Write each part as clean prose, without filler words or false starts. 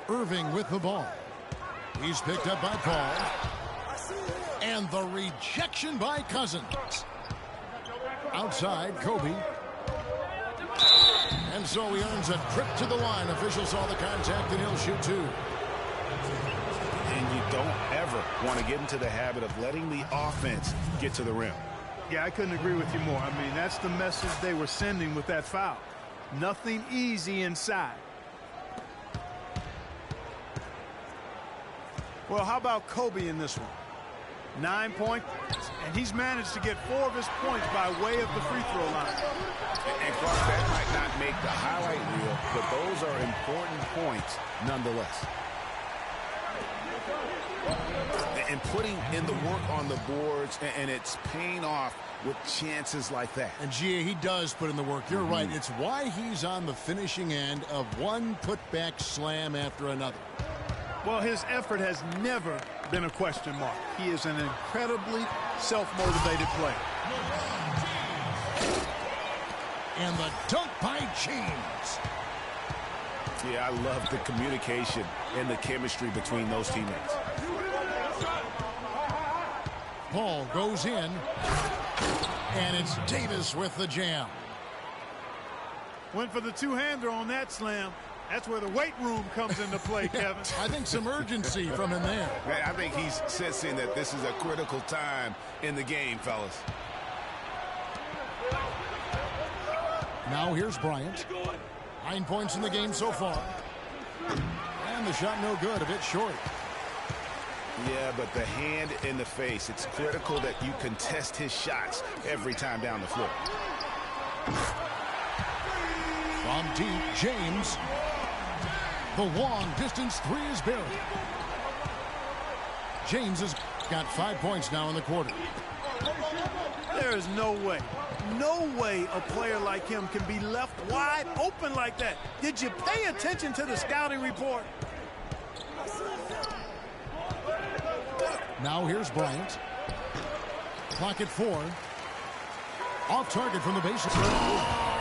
Irving with the ball. He's picked up by Paul. And the rejection by Cousins. Outside, Kobe. And so he earns a trip to the line. Officials saw the contact, and he'll shoot two. And you don't ever want to get into the habit of letting the offense get to the rim. Yeah, I couldn't agree with you more. I mean, that's the message they were sending with that foul. Nothing easy inside. Well, how about Kobe in this one? 9 points, and he's managed to get 4 of his points by way of the free throw line. And Clark, that might not make the highlight reel, but those are important points nonetheless. And putting in the work on the boards, and it's paying off with chances like that. And Gia, he does put in the work. You're right. It's why he's on the finishing end of one putback slam after another. Well, his effort has never been a question mark. He is an incredibly self-motivated player. And the dunk by James. Yeah, I love the communication and the chemistry between those teammates. Paul goes in. And it's Davis with the jam. Went for the two-hander on that slam. That's where the weight room comes into play, Kevin. I think some urgency from him there. I think he's sensing that this is a critical time in the game, fellas. Now here's Bryant. 9 points in the game so far. And the shot no good, a bit short. Yeah, but the hand in the face, it's critical that you contest his shots every time down the floor. From deep, James. The long distance three is buried. James has got 5 points now in the quarter. There is no way a player like him can be left wide open like that. Did you pay attention to the scouting report? Now here's Bryant. Clock at 4. Off target from the baseline.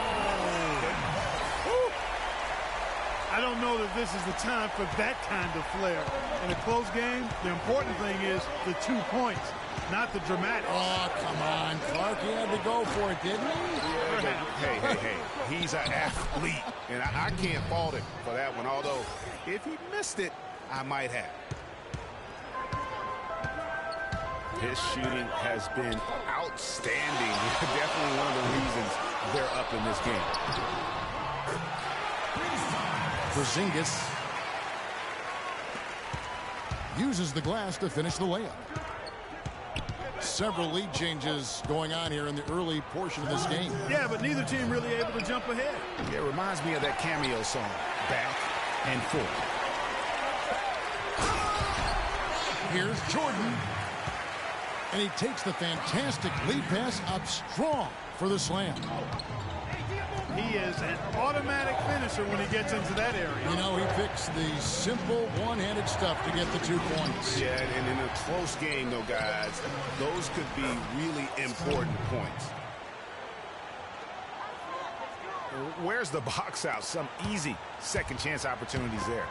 I don't know that this is the time for that kind of flair. In a close game, the important thing is the 2 points, not the dramatic. Oh, come on, Clark. He had to go for it, didn't he? Yeah, hey. He's an athlete, and I can't fault him for that one, although if he missed it, I might have. His shooting has been outstanding. Definitely one of the reasons they're up in this game. Porzingis uses the glass to finish the layup. Several lead changes going on here in the early portion of this game. Yeah, but neither team really able to jump ahead. It reminds me of that cameo song, Back and Forth. Here's Jordan. And he takes the fantastic lead pass up strong for the slam. He is an automatic finisher when he gets into that area. You know, he picks the simple one-handed stuff to get the 2 points. Yeah, and in a close game, though, guys, those could be really important points. Where's the box out? Some easy second chance opportunities there.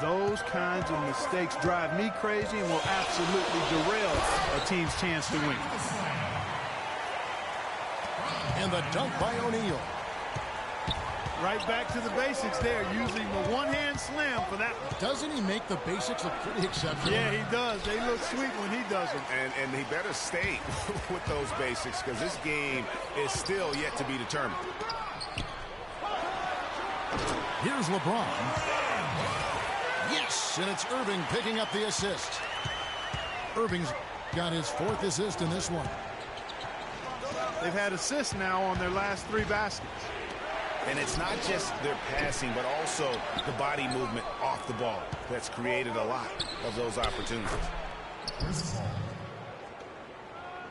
Those kinds of mistakes drive me crazy and will absolutely derail a team's chance to win. And the dunk by O'Neal. Right back to the basics there, using the one-hand slam for that one. Doesn't he make the basics look pretty exceptional? Yeah, he does. They look sweet when he does them. And he better stay with those basics because this game is still yet to be determined. Here's LeBron. Yes, and it's Irving picking up the assist. Irving's got his 4th assist in this one. They've had assists now on their last 3 baskets. And it's not just their passing, but also the body movement off the ball that's created a lot of those opportunities.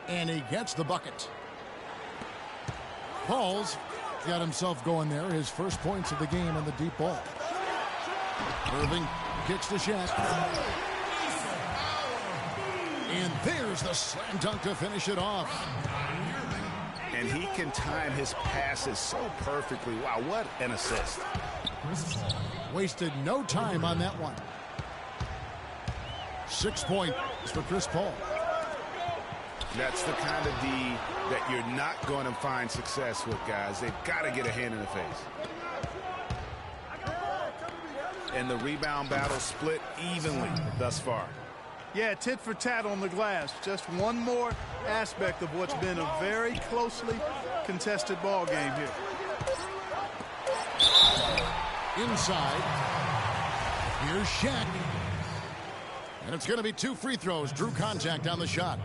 And he gets the bucket. Paul's got himself going there. His first points of the game on the deep ball. Irving kicks the shot. And there's the slam dunk to finish it off. And he can time his passes so perfectly. Wow, what an assist. Wasted no time on that one. 6 points for Chris Paul. That's the kind of D that you're not going to find success with, guys. They've got to get a hand in the face. And the rebound battle split evenly thus far. Yeah, tit for tat on the glass. Just one more aspect of what's been a very closely contested ball game here. Inside. Here's Shaq. And it's going to be 2 free throws. Drew contact on the shot.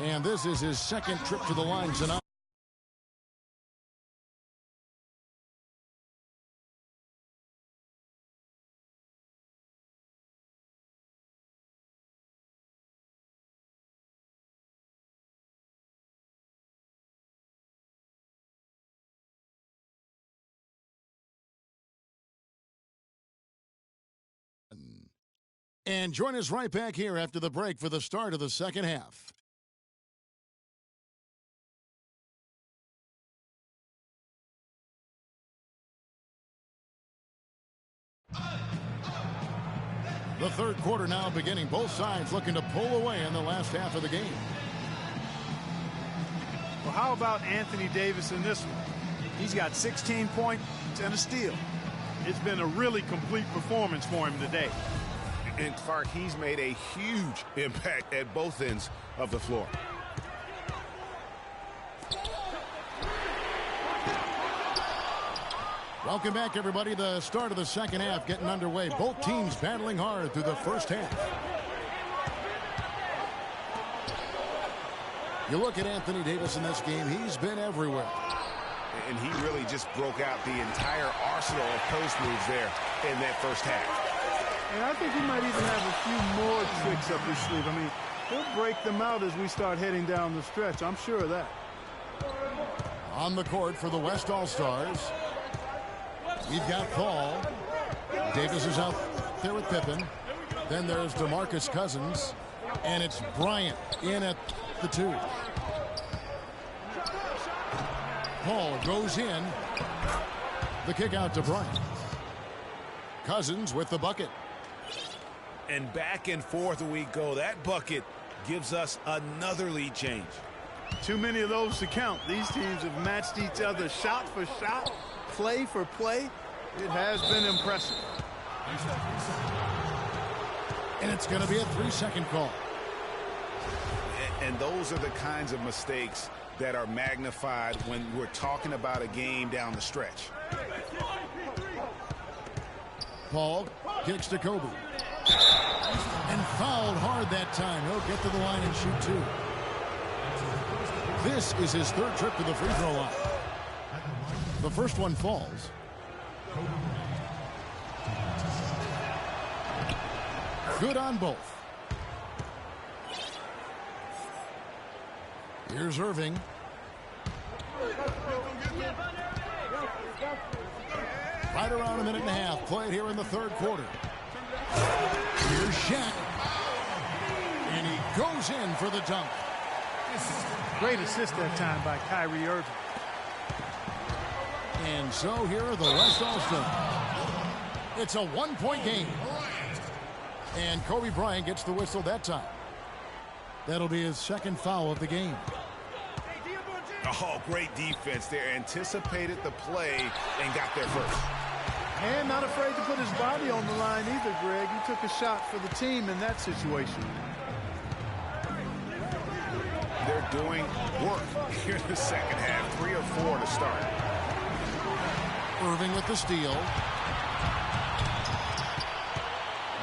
And this is his second trip to the line tonight. And join us right back here after the break for the start of the second half. The third quarter now beginning. Both sides looking to pull away in the last half of the game. Well, how about Anthony Davis in this one? He's got 16 points and a steal. It's been a really complete performance for him today. And Clark, he's made a huge impact at both ends of the floor. Welcome back, everybody. The start of the second half getting underway. Both teams battling hard through the first half. You look at Anthony Davis in this game, he's been everywhere. And he really just broke out the entire arsenal of post moves there in that first half. And I think he might even have a few more tricks up his sleeve. I mean, he'll break them out as we start heading down the stretch. I'm sure of that. On the court for the West All-Stars, we've got Paul. Davis is out there with Pippen. Then there's DeMarcus Cousins. And it's Bryant in at the 2. Paul goes in. The kick out to Bryant. Cousins with the bucket. And back and forth we go. That bucket gives us another lead change. Too many of those to count. These teams have matched each other shot for shot, play for play. It has been impressive. And it's going to be a 3-second call. And those are the kinds of mistakes that are magnified when we're talking about a game down the stretch. Paul kicks to Kobe. And fouled hard that time. He'll get to the line and shoot 2. This is his third trip to the free throw line. The first one falls. Good on both. Here's Irving. Right around a minute and a half played here in the third quarter. Here's Shaq. And he goes in for the dunk. Great assist that time by Kyrie Irving. And so here are the West All-Stars. It's a 1-point game. And Kobe Bryant gets the whistle that time. That'll be his second foul of the game. Oh, great defense there. Anticipated the play and got there first. And not afraid to put his body on the line either, Greg. He took a shot for the team in that situation. They're doing work here in the second half. 3 of 4 to start. Irving with the steal.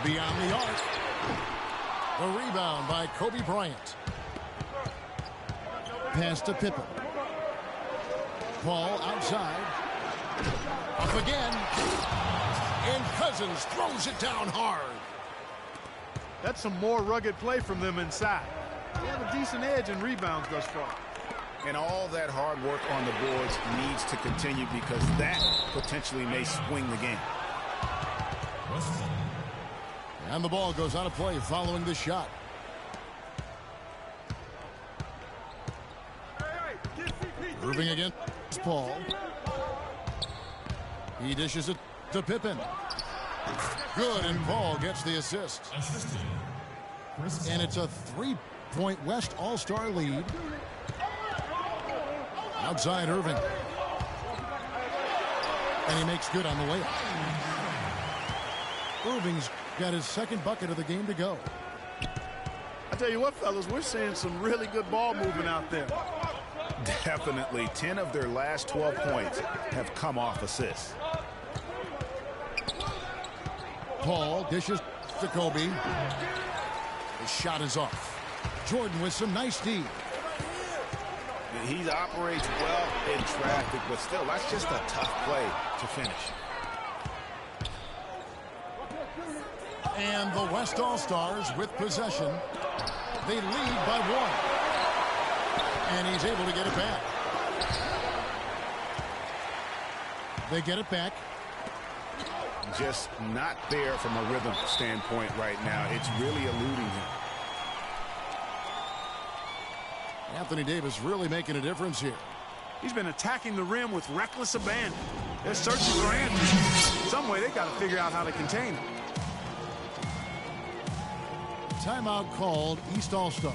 Beyond the arc. The rebound by Kobe Bryant. Pass to Pippen. Paul outside. Up again. And Cousins throws it down hard. That's some more rugged play from them inside. They have a decent edge in rebounds thus far. And all that hard work on the boards needs to continue because that potentially may swing the game. And the ball goes out of play following the shot. Irving against Paul. He dishes it to Pippen. Good, and Paul gets the assist. And it's a 3-point West All-Star lead. Outside Irving. And he makes good on the layup. Irving's got his second bucket of the game to go. I tell you what, fellas, we're seeing some really good ball movement out there. Definitely. 10 of their last 12 points have come off assists. Paul dishes to Kobe. The shot is off. Jordan with some nice D. He operates well in traffic, but still, that's just a tough play to finish. And the West All-Stars with possession. They lead by 1. And he's able to get it back. They get it back. Just not there from a rhythm standpoint right now. It's really eluding him. Anthony Davis really making a difference here. He's been attacking the rim with reckless abandon. They're searching for answers. Some way they got to figure out how to contain him. Timeout called, East All-Stars.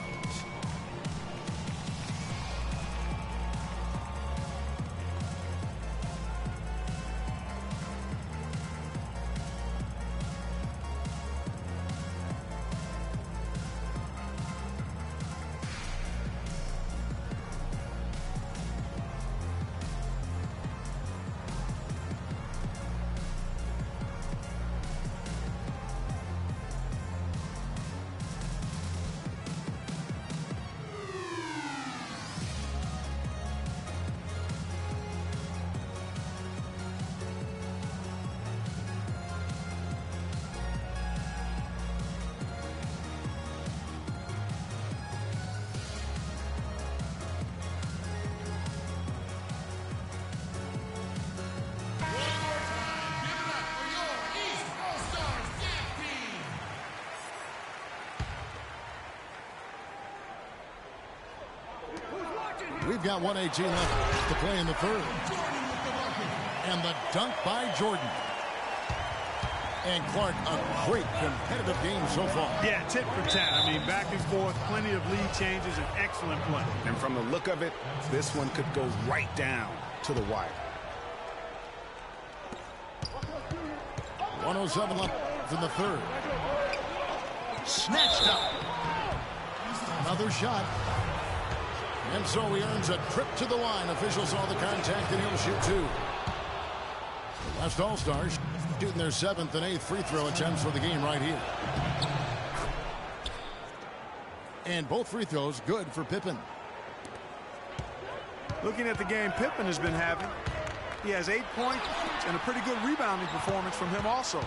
We've got 1:18 left to play in the third. And the dunk by Jordan. And Clark, a great competitive game so far. Yeah, tit for tat. I mean, back and forth, plenty of lead changes, and excellent play. And from the look of it, this one could go right down to the wire. 1:07 left in the third. Snatched up. Another shot. And so he earns a trip to the line. Officials saw the contact, and he'll shoot 2. The West All-Stars shooting their 7th and 8th free throw attempts for the game right here. And both free throws good for Pippen. Looking at the game Pippen has been having, he has 8 points and a pretty good rebounding performance from him also.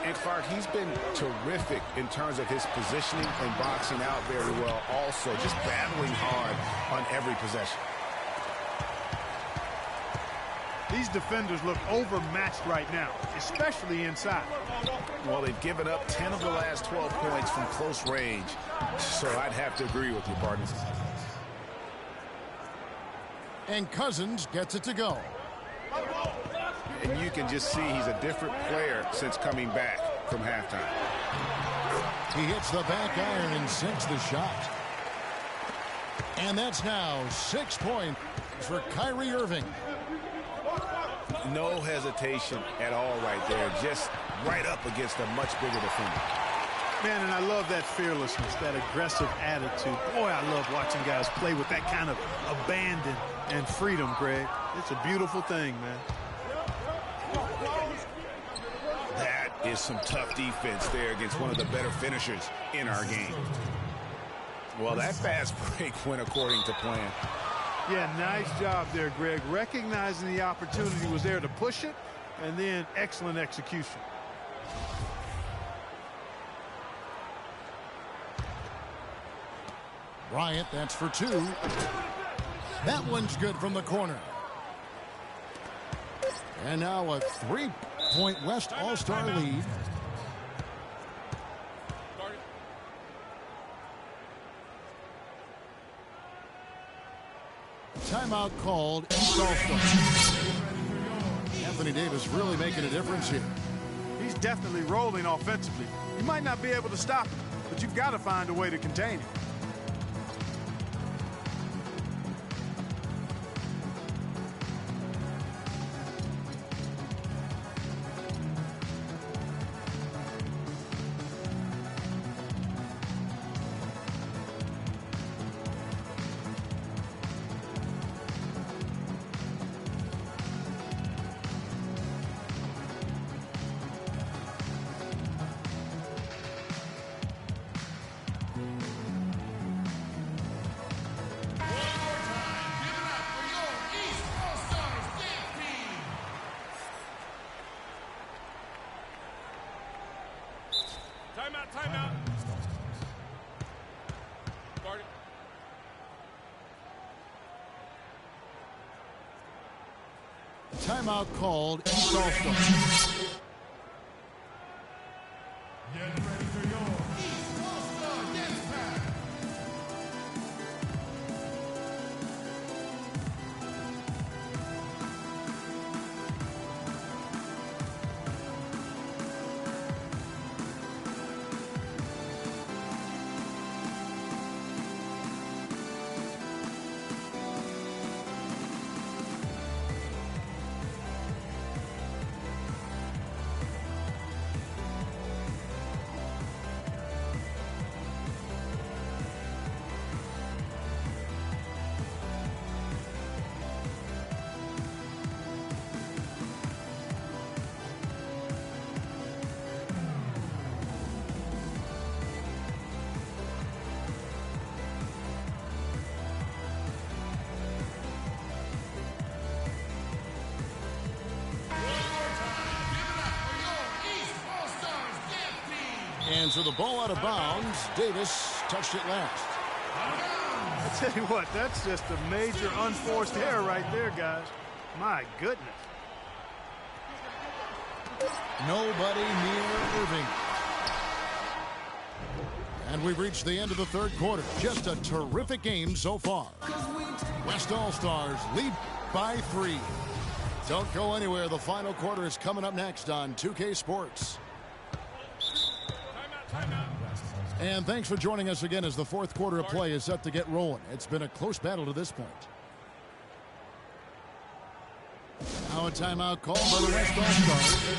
And Clark, he's been terrific in terms of his positioning and boxing out very well. Also, just battling hard on every possession. These defenders look overmatched right now, especially inside. Well, they've given up 10 of the last 12 points from close range. So I'd have to agree with you, partners. And Cousins gets it to go. And you can just see he's a different player since coming back from halftime. He hits the back iron and sinks the shot. And that's now 6 points for Kyrie Irving. No hesitation at all right there. Just right up against a much bigger defender. Man, and I love that fearlessness, that aggressive attitude. Boy, I love watching guys play with that kind of abandon and freedom, Greg. It's a beautiful thing, man. That is some tough defense there against one of the better finishers in our game. Well, that fast break went according to plan. Yeah, nice job there, Greg. Recognizing the opportunity was there to push it, and then excellent execution. Bryant, that's for 2. That one's good from the corner. And now a 3-point West All-Star lead. timeout called. Anthony Davis really making a difference here. He's definitely rolling offensively. You might not be able to stop him, but you've got to find a way to contain him. Timeout. Timeout called. East All-Stars. Get ready for your East All-Star Dance Pack. And so the ball out of bounds. Davis touched it last. I tell you what, that's just a major unforced error right there, guys. My goodness. Nobody near Irving. And we've reached the end of the third quarter. Just a terrific game so far. West All-Stars lead by 3. Don't go anywhere. The final quarter is coming up next on 2K Sports. And thanks for joining us again as the fourth quarter of play is set to get rolling. It's been a close battle to this point. Now a timeout call by the West All-Stars.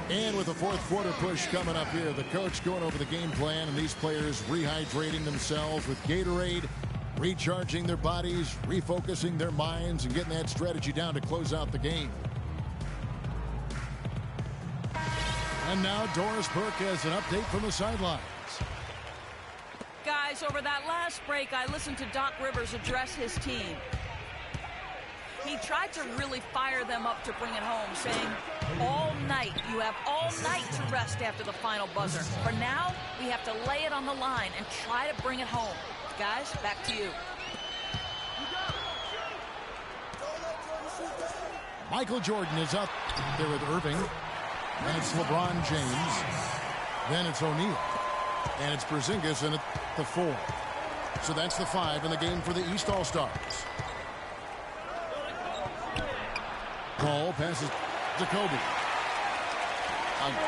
And with the fourth quarter push coming up here, the coach going over the game plan and these players rehydrating themselves with Gatorade, recharging their bodies, refocusing their minds, and getting that strategy down to close out the game. And now Doris Burke has an update from the sidelines. Guys, over that last break, I listened to Doc Rivers address his team. He tried to really fire them up to bring it home, saying, all night, you have all night to rest after the final buzzer. For now, we have to lay it on the line and try to bring it home. Guys, back to you. Michael Jordan is up there with Irving. And it's LeBron James. Then it's O'Neal. And it's Porzingis in at the 4. So that's the 5 in the game for the East All-Stars. Call passes to Kobe.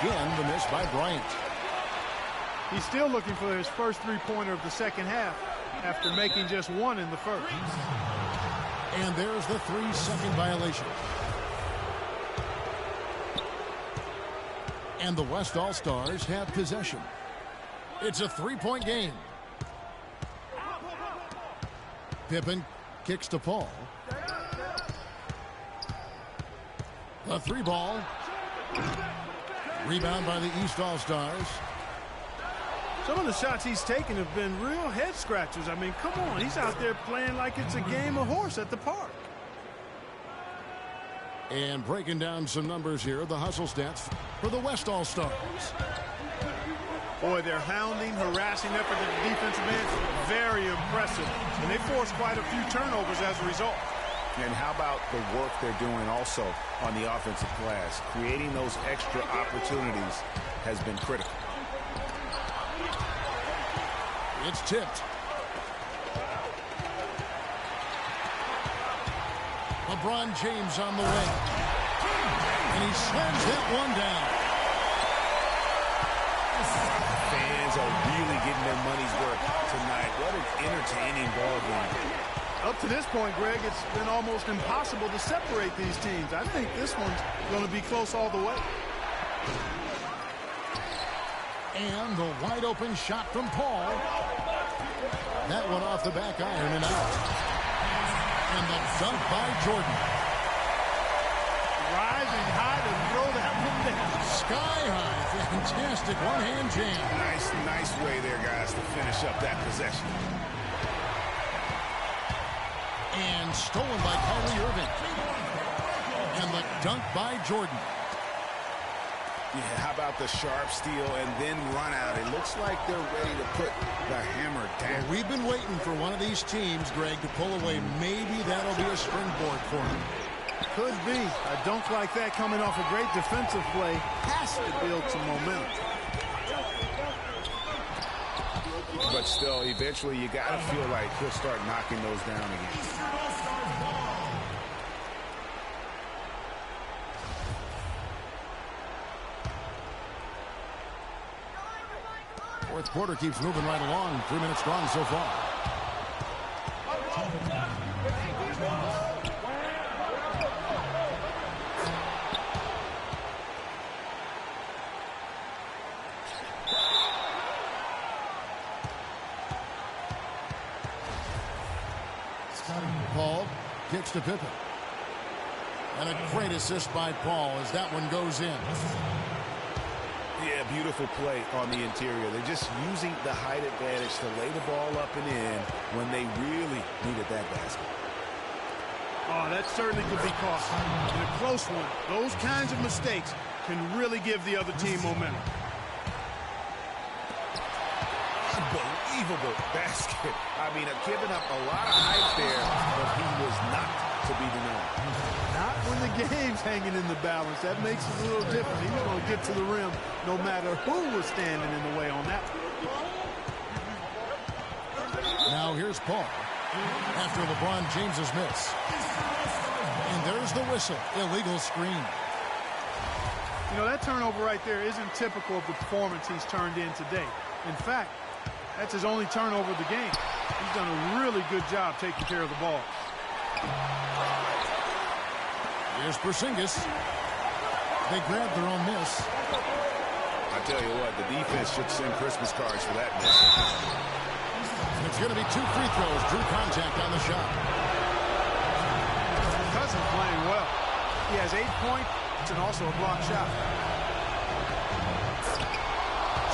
Again, the miss by Bryant. He's still looking for his first three-pointer of the second half after making just one in the first. And there's the 3-second violation. And the West All-Stars have possession. It's a 3-point game. Pippen kicks to Paul. The 3-ball. Rebound by the East All-Stars. Some of the shots he's taken have been real head scratchers. I mean, come on. He's out there playing like it's a game of horse at the park. And breaking down some numbers here, the hustle stats for the West All-Stars. Boy, their hounding, harassing effort at the defensive end, very impressive. And they forced quite a few turnovers as a result. And how about the work they're doing also on the offensive glass? Creating those extra opportunities has been critical. It's tipped. LeBron James on the wing. And he slams that one down. Fans are really getting their money's worth tonight. What an entertaining ball game. Up to this point, Greg, it's been almost impossible to separate these teams. I think this one's going to be close all the way. And the wide open shot from Paul. That one off the back iron and out. And the dunk by Jordan. Rising high to throw that one down. Sky high. Fantastic one-hand jam. Nice way there, guys, to finish up that possession. And stolen by Kyrie Irving. And the dunk by Jordan. Yeah, how about the sharp steal and then run out? It looks like they're ready to put the hammer down. Well, we've been waiting for one of these teams, Greg, to pull away. Maybe that'll be a springboard for them. Could be. A dunk like that coming off a great defensive play has to build some momentum. But still, eventually you got to feel like he'll start knocking those down again. Fourth quarter keeps moving right along. 3 minutes gone so far. Paul kicks to Pippen. And a great assist by Paul as that one goes in. Yeah, beautiful play on the interior. They're just using the height advantage to lay the ball up and in when they really needed that basket. Oh, that certainly could be costly. In a close one, those kinds of mistakes can really give the other team momentum. Unbelievable basket. I mean, giving up a lot of height there, but he was not to be denied. Not when the game's hanging in the balance. That makes it a little different. He was going to get to the rim no matter who was standing in the way on that one. Now here's Paul after LeBron James's miss. And there's the whistle. Illegal screen. You know, that turnover right there isn't typical of the performance he's turned in today. In fact, that's his only turnover of the game. He's done a really good job taking care of the ball. Here's Porzingis. They grabbed their own miss. I tell you what, the defense should send Christmas cards for that miss. It's going to be 2 free throws. Drew contact on the shot. Cousins playing well. He has 8 points and also a block shot.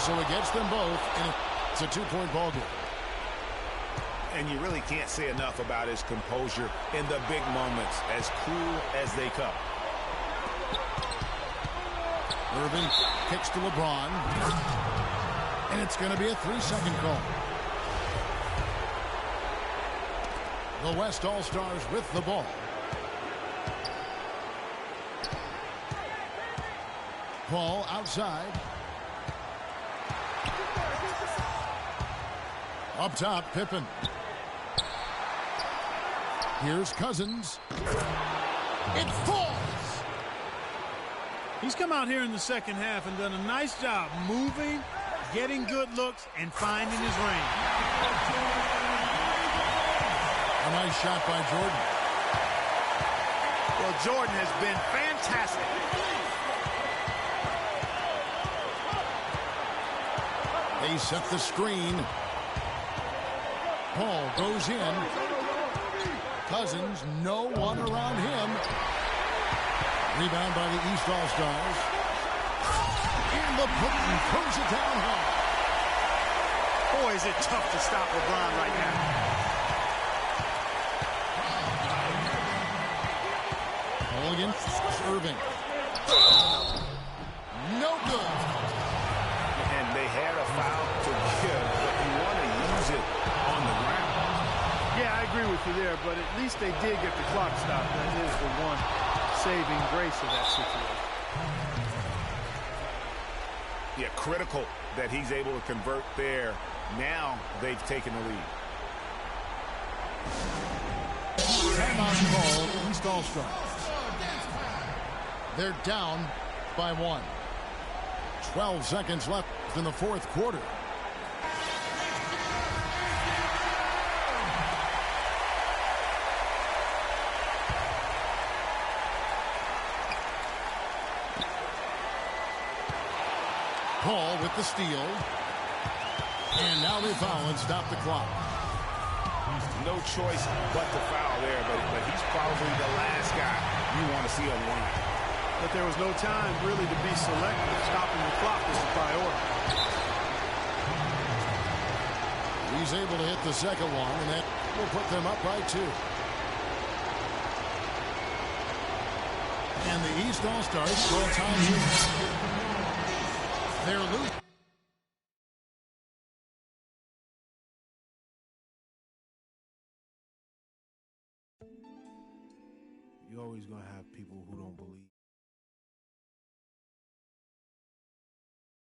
So he gets them both, and it's a 2-point ball game. And you really can't say enough about his composure in the big moments, as cool as they come. Irving kicks to LeBron. And it's going to be a 3-second call. The West All-Stars with the ball. Paul outside. Up top, Pippen. Here's Cousins. It falls. He's come out here in the second half and done a nice job moving, getting good looks, and finding his range. A nice shot by Jordan. Well, Jordan has been fantastic. They set the screen. Paul goes in. Cousins, no one around him. Rebound by the East All-Stars. And LeBron throws it down hard. Boy, is it tough to stop LeBron right now. Mulligan, Irving. No good. And they had a foul to give, but you want to use it on the ground. Yeah, I agree with you there, but at least they did get the clock stopped. That is the one saving grace of that situation. Yeah, critical that he's able to convert there. Now they've taken the lead. Timeout call, East All-Stars. They're down by 1. 12 seconds left in the fourth quarter. Paul with the steal. And now they foul and stop the clock. No choice but to foul there, but he's probably the last guy you want to see unwind. But there was no time really to be selective. Stopping the clock was the priority. He's able to hit the second one, and that will put them up by 2. And the East All-Stars call time here. They're loose.